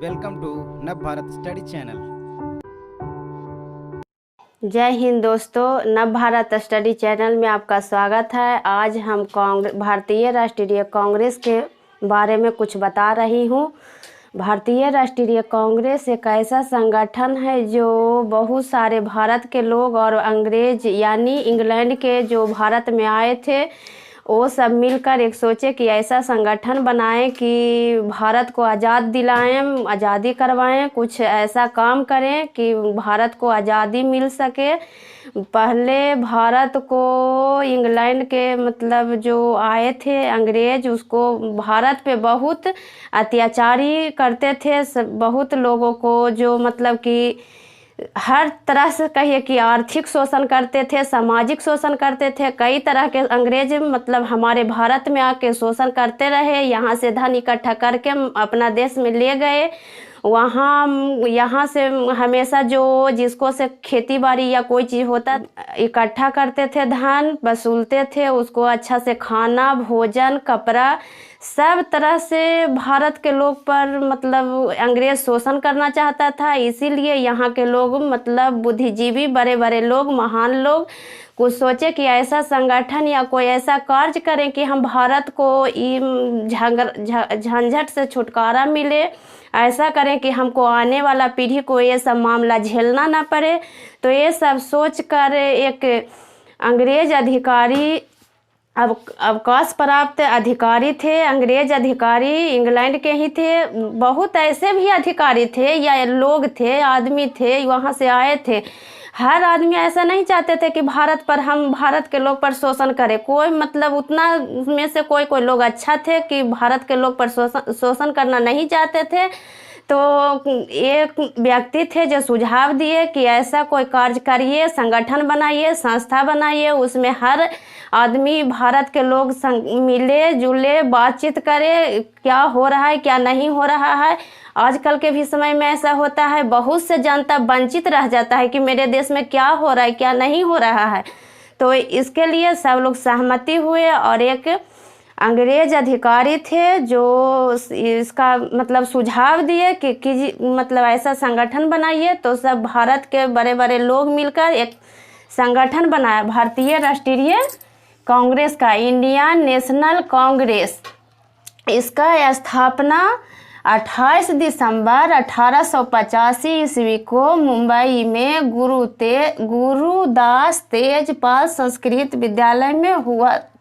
Welcome to नव Bharat study channel. जय हिंद दोस्तों, नव भारत स्टडी चैनल में आपका स्वागत है। आज हम भारतीय राष्ट्रीय कांग्रेस के बारे में कुछ बता रही हूँ। भारतीय राष्ट्रीय कांग्रेस एक ऐसा संगठन है जो बहुत सारे भारत के लोग और अंग्रेज यानी इंग्लैंड के जो भारत में आए थे वो सब मिलकर एक सोचे कि ऐसा संगठन बनाएं कि भारत को आज़ाद दिलाएं, आज़ादी करवाएं, कुछ ऐसा काम करें कि भारत को आज़ादी मिल सके। पहले भारत को इंग्लैंड के मतलब जो आए थे अंग्रेज, उसको भारत पे बहुत अत्याचारी करते थे। बहुत लोगों को जो मतलब कि हर तरह से कहिए कि आर्थिक शोषण करते थे, सामाजिक शोषण करते थे। कई तरह के अंग्रेज मतलब हमारे भारत में आके शोषण करते रहे। यहाँ से धन इकट्ठा करके अपना देश में ले गए। यहाँ से हमेशा जो जिसको से खेती बाड़ी या कोई चीज़ होता इकट्ठा करते थे, धन वसूलते थे, उसको अच्छा से खाना, भोजन, कपड़ा सब तरह से भारत के लोग पर मतलब अंग्रेज शोषण करना चाहता था। इसीलिए यहाँ के लोग मतलब बुद्धिजीवी, बड़े बड़े लोग, महान लोग कुछ सोचे कि ऐसा संगठन या कोई ऐसा कार्य करें कि हम भारत को झंझट से छुटकारा मिले। ऐसा करें कि हमको आने वाला पीढ़ी को ये सब मामला झेलना ना पड़े। तो ये सब सोच कर एक अंग्रेज अधिकारी, अवकाश प्राप्त अधिकारी थे, अंग्रेज अधिकारी इंग्लैंड के ही थे। बहुत ऐसे भी अधिकारी थे या लोग थे, आदमी थे, वहाँ से आए थे। हर आदमी ऐसा नहीं चाहते थे कि भारत के लोग पर शोषण करें। कोई मतलब उतना में से कोई लोग अच्छा थे कि भारत के लोग पर शोषण करना नहीं चाहते थे। तो एक व्यक्ति थे जो सुझाव दिए कि ऐसा कोई कार्य करिए, संगठन बनाइए, संस्था बनाइए, उसमें हर आदमी भारत के लोग मिले जुले, बातचीत करे, क्या हो रहा है क्या नहीं हो रहा है। आजकल के भी समय में ऐसा होता है, बहुत से जनता वंचित रह जाता है कि मेरे देश में क्या हो रहा है क्या नहीं हो रहा है। तो इसके लिए सब लोग सहमति हुए और एक अंग्रेज अधिकारी थे जो इसका मतलब सुझाव दिए कि मतलब ऐसा संगठन बनाइए। तो सब भारत के बड़े बड़े लोग मिलकर एक संगठन बनाया, भारतीय राष्ट्रीय कांग्रेस का, इंडियन नेशनल कांग्रेस। इसका स्थापना 28 दिसंबर 1885 ईस्वी को मुंबई में गुरुदास तेजपाल संस्कृत विद्यालय में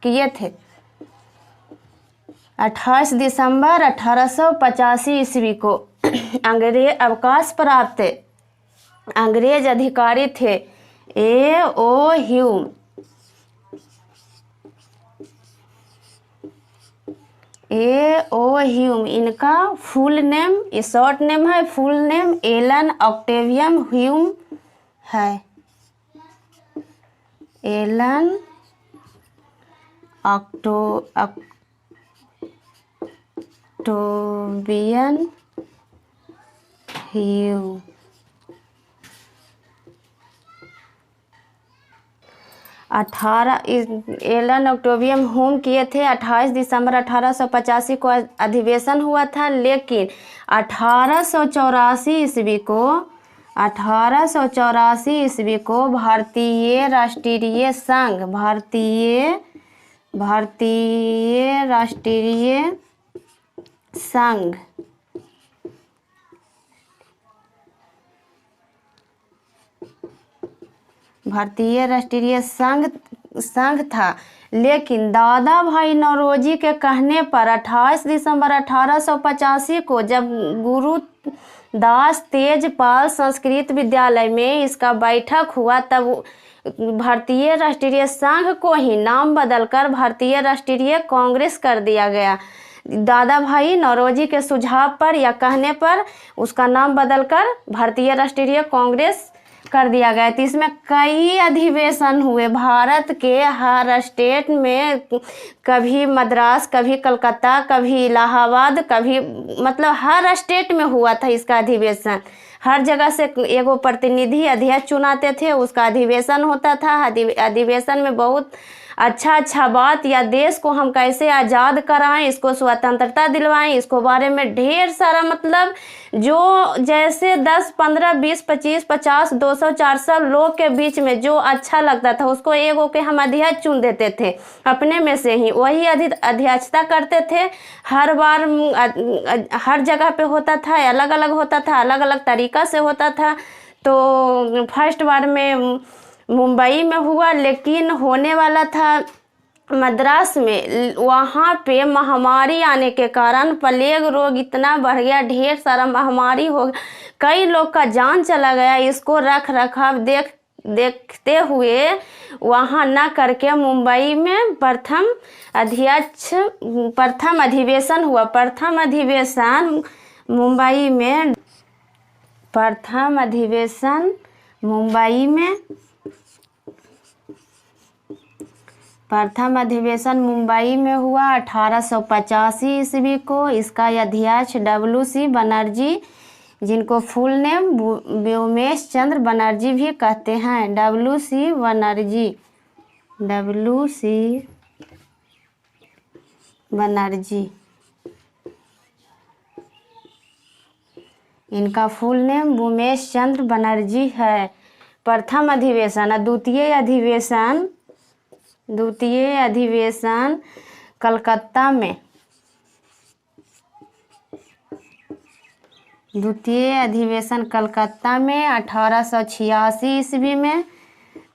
किए थे। 28 दिसंबर 1885 ईस्वी को अंग्रेज अवकाश प्राप्त अंग्रेज अधिकारी थे A.O. ह्यूम। A.O. ह्यूम इनका फुल नेम, ये शॉर्ट नेम है, full name Allan Octavian Hume है। Allan Octavian Hume. Allan Octavian Hume किए थे। 28 दिसंबर 1885 को अधिवेशन हुआ था, लेकिन 1884 ईस्वी को भारतीय राष्ट्रीय संघ संघ था। लेकिन दादा भाई नौरोजी के कहने पर 28 दिसंबर 1885 को जब गुरुदास तेजपाल संस्कृत विद्यालय में इसका बैठक हुआ, तब भारतीय राष्ट्रीय संघ को ही नाम बदलकर भारतीय राष्ट्रीय कांग्रेस कर दिया गया। दादा भाई नौरोजी के सुझाव पर या कहने पर उसका नाम बदलकर भारतीय राष्ट्रीय कांग्रेस कर दिया गया। तो इसमें कई अधिवेशन हुए भारत के हर स्टेट में, कभी मद्रास, कभी कलकत्ता, कभी इलाहाबाद, कभी मतलब हर स्टेट में हुआ था इसका अधिवेशन। हर जगह से एगो प्रतिनिधि अध्यक्ष चुनाते थे, उसका अधिवेशन होता था। अधिवेशन में बहुत अच्छा अच्छा बात, या देश को हम कैसे आज़ाद कराएं, इसको स्वतंत्रता दिलवाएं, इसको बारे में ढेर सारा मतलब जो जैसे 10 15 20 25 50 200 400 लोग के बीच में जो अच्छा लगता था उसको एक होके हम अध्यक्ष चुन देते थे अपने में से ही, वही अध्यक्षता करते थे। हर बार हर जगह पे होता था, अलग अलग होता था, अलग अलग तरीका से होता था। तो फर्स्ट बार में मुंबई में हुआ, लेकिन होने वाला था मद्रास में। वहाँ पे महामारी आने के कारण प्लेग रोग इतना बढ़ गया, ढेर सारा महामारी हो गया, कई लोग का जान चला गया। इसको रख रखाव देखते हुए वहाँ न करके मुंबई में प्रथम अधिवेशन हुआ। प्रथम अधिवेशन मुंबई में, प्रथम अधिवेशन मुंबई में, प्रथम अधिवेशन मुंबई में हुआ 1885 ईस्वी को। इसका अध्यक्ष WC बनर्जी, जिनको फुल नेम व्योमेश चंद्र बनर्जी भी कहते हैं, WC बनर्जी, WC बनर्जी, इनका फुल नेम व्योमेश चंद्र बनर्जी है। प्रथम अधिवेशन। द्वितीय अधिवेशन कलकत्ता में, द्वितीय अधिवेशन कलकत्ता में 1886 ईस्वी में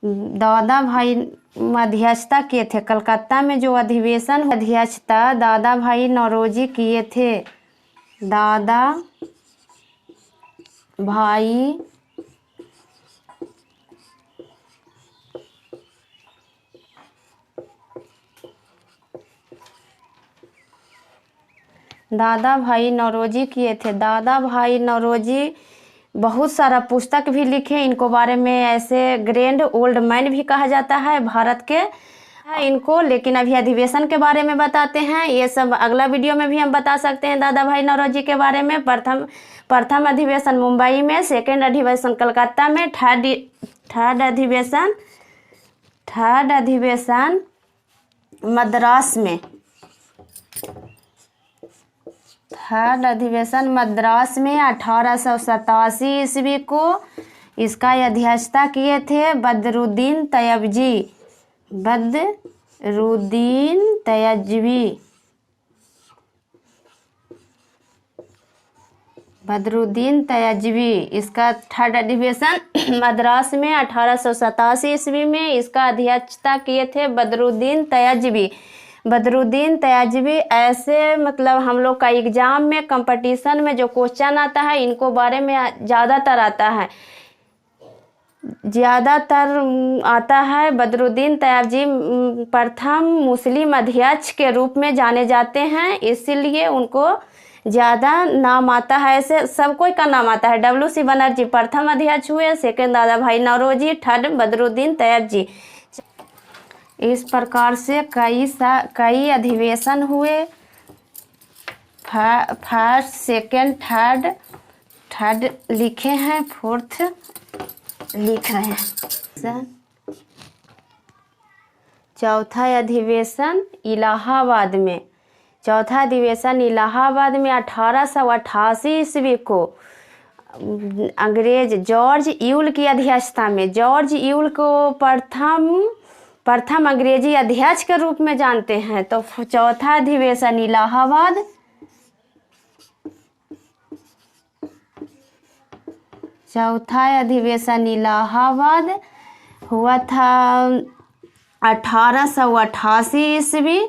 दादा भाई अध्यक्षता किए थे। कलकत्ता में जो अधिवेशन अध्यक्षता दादा भाई नौरोजी किए थे। दादा भाई नौरोजी किए थे। दादा भाई नौरोजी बहुत सारा पुस्तक भी लिखे, इनको बारे में ऐसे ग्रैंड ओल्ड मैन भी कहा जाता है भारत के इनको। लेकिन अभी अधिवेशन के बारे में बताते हैं, ये सब अगला वीडियो में भी हम बता सकते हैं दादा भाई नौरोजी के बारे में। प्रथम अधिवेशन मुंबई में, सेकेंड अधिवेशन कलकत्ता में, थर्ड अधिवेशन मद्रास में, थर्ड अधिवेशन मद्रास में 1887 ईस्वी को। इसका अध्यक्षता किए थे बदरुद्दीन तयजवी। इसका थर्ड अधिवेशन मद्रास में 1887 ईस्वी में। इसका अध्यक्षता किए थे बदरुद्दीन तयजवी। ऐसे मतलब हम लोग का एग्जाम में कंपटीशन में जो क्वेश्चन आता है इनको बारे में ज़्यादातर आता है। बदरुद्दीन तयजवी प्रथम मुस्लिम अध्यक्ष के रूप में जाने जाते हैं, इसीलिए उनको ज़्यादा नाम आता है। ऐसे सब कोई का नाम आता है। WC बनर्जी प्रथम अध्यक्ष हुए, सेकेंड दादा भाई नौरोजी, थर्ड बदरुद्दीन तयजवी। इस प्रकार से कई अधिवेशन हुए। फर्स्ट, सेकेंड, थर्ड लिखे हैं, फोर्थ लिख रहे हैं। चौथा अधिवेशन इलाहाबाद में, 1888 ईस्वी को अंग्रेज जॉर्ज यूल की अध्यक्षता में। जॉर्ज यूल को प्रथम अंग्रेजी अध्यक्ष के रूप में जानते हैं। तो चौथा अधिवेशन इलाहाबाद, हुआ था 1888 ईस्वी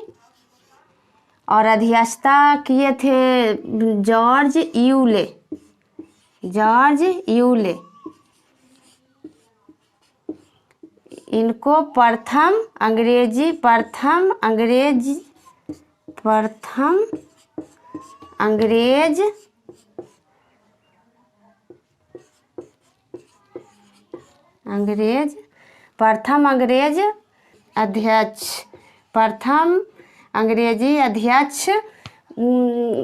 और अध्यक्षता किए थे जॉर्ज यूले। इनको प्रथम अंग्रेजी अध्यक्ष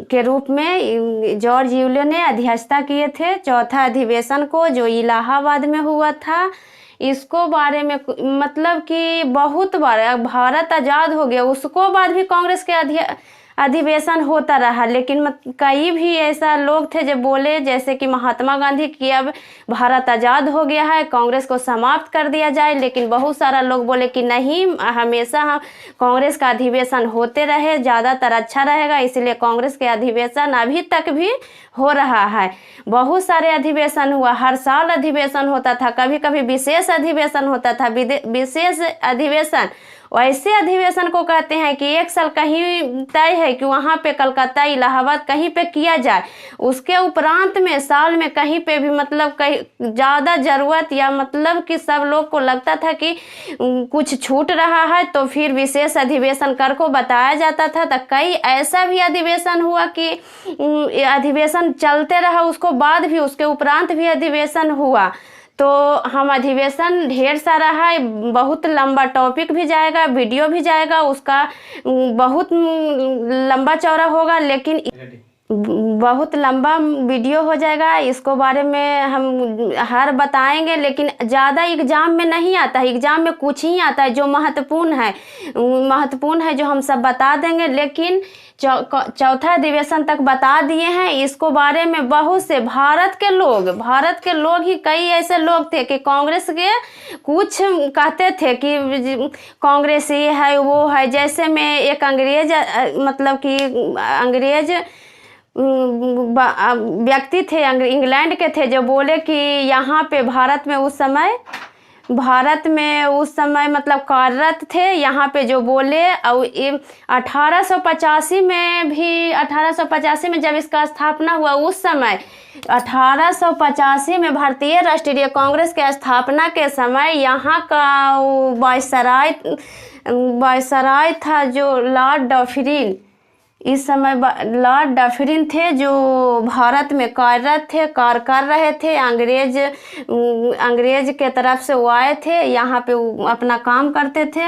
के रूप में जॉर्ज यूले ने अध्यक्षता किए थे। चौथा अधिवेशन को जो इलाहाबाद में हुआ था, इसको बारे में मतलब कि बहुत बार भारत आज़ाद हो गया उसको बाद भी कांग्रेस के अधिवेशन होता रहा, लेकिन कई भी ऐसा लोग थे जो बोले जैसे कि महात्मा गांधी की अब भारत आज़ाद हो गया है, कांग्रेस को समाप्त कर दिया जाए, लेकिन बहुत सारा लोग बोले कि नहीं, हमेशा हम कांग्रेस का अधिवेशन होते रहे ज़्यादातर अच्छा रहेगा, इसलिए कांग्रेस के अधिवेशन अभी तक भी हो रहा है। बहुत सारे अधिवेशन हुआ, हर साल अधिवेशन होता था, कभी कभी विशेष अधिवेशन होता था। विशेष अधिवेशन वैसे अधिवेशन को कहते हैं कि एक साल कहीं तय है कि वहाँ पे कलकत्ता इलाहाबाद कहीं पे किया जाए, उसके उपरांत में साल में कहीं पे भी मतलब कहीं ज़्यादा ज़रूरत या मतलब कि सब लोग को लगता था कि कुछ छूट रहा है तो फिर विशेष अधिवेशन कर को बताया जाता था। तो कई ऐसा भी अधिवेशन हुआ कि अधिवेशन चलते रहा, उसको बाद भी उसके उपरांत भी अधिवेशन हुआ। तो हम अधिवेशन ढेर सारा है, बहुत लंबा टॉपिक भी जाएगा, वीडियो भी जाएगा, उसका बहुत लंबा चौड़ा होगा, लेकिन बहुत लंबा वीडियो हो जाएगा। इसको बारे में हम हर बताएंगे, लेकिन ज़्यादा एग्जाम में नहीं आता है, एग्जाम में कुछ ही आता है जो महत्वपूर्ण है जो हम सब बता देंगे। लेकिन चौथा अधिवेशन तक बता दिए हैं। इसको बारे में बहुत से भारत के लोग ही कई ऐसे लोग थे कि कांग्रेस के कुछ कहते थे कि कांग्रेस ये है वो है। जैसे में एक अंग्रेज मतलब कि अंग्रेज व्यक्ति थे, इंग्लैंड के थे, जो बोले कि यहाँ पे भारत में उस समय मतलब कार्यरत थे यहाँ पे, जो बोले। और 1885 में जब इसका स्थापना हुआ, उस समय 1885 में भारतीय राष्ट्रीय कांग्रेस के स्थापना के समय यहाँ का वायसराय था जो लॉर्ड डफरिन। इस समय लॉर्ड डफरिन थे जो भारत में कार्यरत थे, कार्य कर रहे थे। अंग्रेज के तरफ से वो आए थे, यहाँ पे अपना काम करते थे।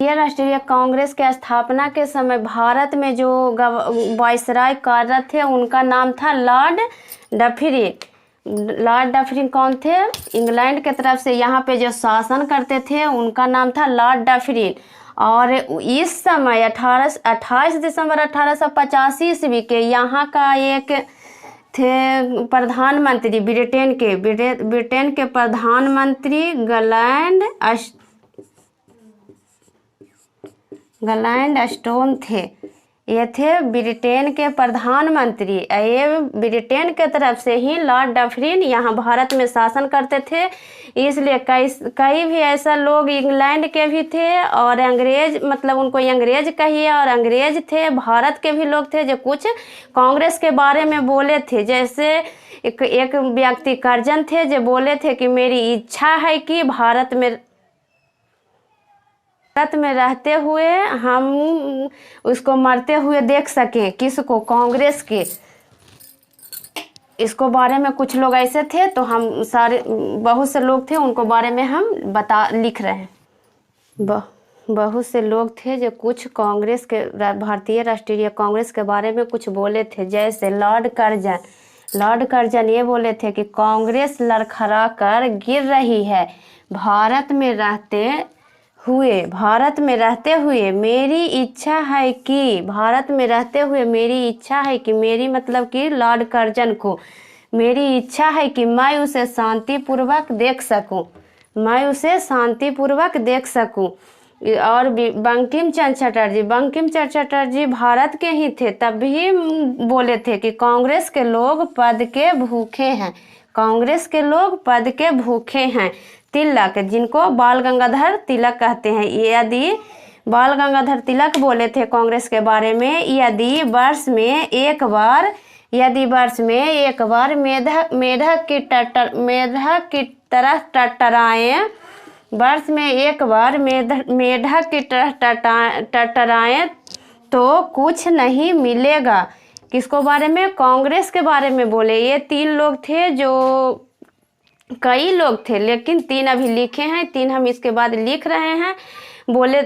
ये राष्ट्रीय कांग्रेस के स्थापना के समय भारत में जो वायसराय कार्यरत थे उनका नाम था लॉर्ड डफरिन। लॉर्ड डफरिन कौन थे? इंग्लैंड के तरफ से यहाँ पे जो शासन करते थे उनका नाम था लॉर्ड डफरिन। और इस समय 28 दिसंबर 1885 ईस्वी के यहाँ का एक थे प्रधानमंत्री, ब्रिटेन के प्रधानमंत्री गलैंड स्टोन थे। ये थे ब्रिटेन के प्रधानमंत्री। ये ब्रिटेन के तरफ से ही लॉर्ड डफरिन यहाँ भारत में शासन करते थे। इसलिए कई भी ऐसा लोग इंग्लैंड के भी थे और अंग्रेज, मतलब उनको अंग्रेज कहिए, और अंग्रेज थे, भारत के भी लोग थे जो कुछ कांग्रेस के बारे में बोले थे। जैसे एक व्यक्ति कर्जन थे जो बोले थे कि मेरी इच्छा है कि भारत में रहते हुए हम उसको मरते हुए देख सकें। किसको? कांग्रेस के। इसको बारे में कुछ लोग ऐसे थे, तो हम सारे बहुत से लोग थे उनको बारे में हम लिख रहे हैं। बहुत से लोग थे जो कुछ कांग्रेस के, भारतीय राष्ट्रीय कांग्रेस के बारे में कुछ बोले थे। जैसे लॉर्ड कर्जन ये बोले थे कि कांग्रेस लड़खड़ा कर गिर रही है। भारत में रहते हुए मेरी इच्छा है कि मेरी मतलब कि लॉर्ड कर्जन को मेरी इच्छा है कि मैं उसे शांतिपूर्वक देख सकूं। और बंकिम चंद्र चटर्जी भारत के ही थे, तब भी बोले थे कि कांग्रेस के लोग पद के भूखे हैं। तिलक, जिनको बाल गंगाधर तिलक कहते हैं, यदि बाल गंगाधर तिलक बोले थे कांग्रेस के बारे में, यदि वर्ष में एक बार मेढक की तरह टटराएं, वर्ष में एक बार मेढक की तरह टटराएं तो कुछ नहीं मिलेगा। किसको बारे में? कांग्रेस के बारे में बोले। ये 3 लोग थे, जो कई लोग थे लेकिन 3 अभी लिखे हैं, 3 हम इसके बाद लिख रहे हैं। बोले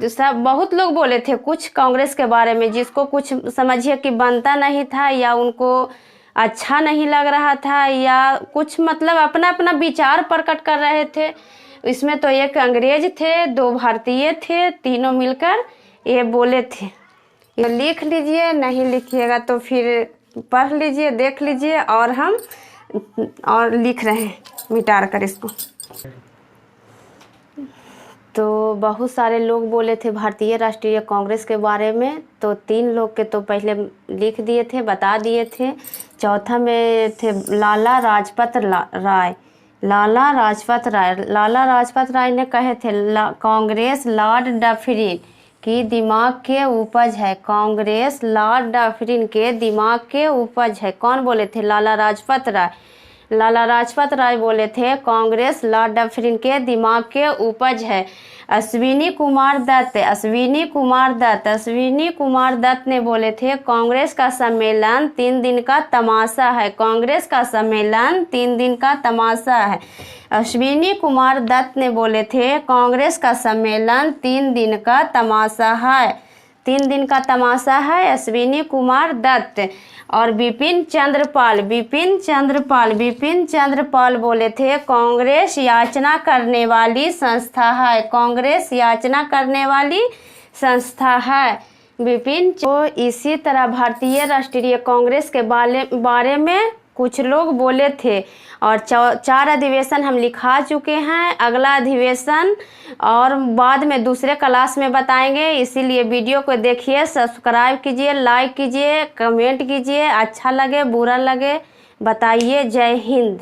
सब बहुत लोग बोले थे कुछ कांग्रेस के बारे में, जिसको कुछ समझिए कि बनता नहीं था या उनको अच्छा नहीं लग रहा था या कुछ मतलब अपना अपना विचार प्रकट कर रहे थे। इसमें तो एक अंग्रेज थे, 2 भारतीय थे, तीनों मिलकर ये बोले थे। ये लिख लीजिए, नहीं लिखिएगा तो फिर पढ़ लीजिए, देख लीजिए। और हम लिख रहे हैं मिटा कर इसको। तो बहुत सारे लोग बोले थे भारतीय राष्ट्रीय कांग्रेस के बारे में, तो 3 लोग के तो पहले लिख दिए थे, बता दिए थे। चौथा में थे लाला लाजपत राय। लाला लाजपत राय ने कहे थे कांग्रेस लॉर्ड डफरिन की दिमाग के उपज है। कांग्रेस लॉर्ड डफरिन के दिमाग के उपज है। कौन बोले थे? लाला लाजपत राय। लाला लाजपत राय बोले थे कांग्रेस लॉर्ड डफरिन के दिमाग के उपज है। अश्विनी कुमार दत्त ने बोले थे कांग्रेस का सम्मेलन 3 दिन का तमाशा है। कांग्रेस का सम्मेलन 3 दिन का तमाशा है। अश्विनी कुमार दत्त ने बोले थे कांग्रेस का सम्मेलन 3 दिन का तमाशा है। 3 दिन का तमाशा है, अश्विनी कुमार दत्त। और बिपिन चंद्रपाल बोले थे कांग्रेस याचना करने वाली संस्था है। कांग्रेस याचना करने वाली संस्था है। तो इसी तरह भारतीय राष्ट्रीय कांग्रेस के बारे में कुछ लोग बोले थे। और 4 अधिवेशन हम लिखा चुके हैं। अगला अधिवेशन और बाद में दूसरे क्लास में बताएंगे। इसीलिए वीडियो को देखिए, सब्सक्राइब कीजिए, लाइक कीजिए, कमेंट कीजिए। अच्छा लगे बुरा लगे बताइए। जय हिंद।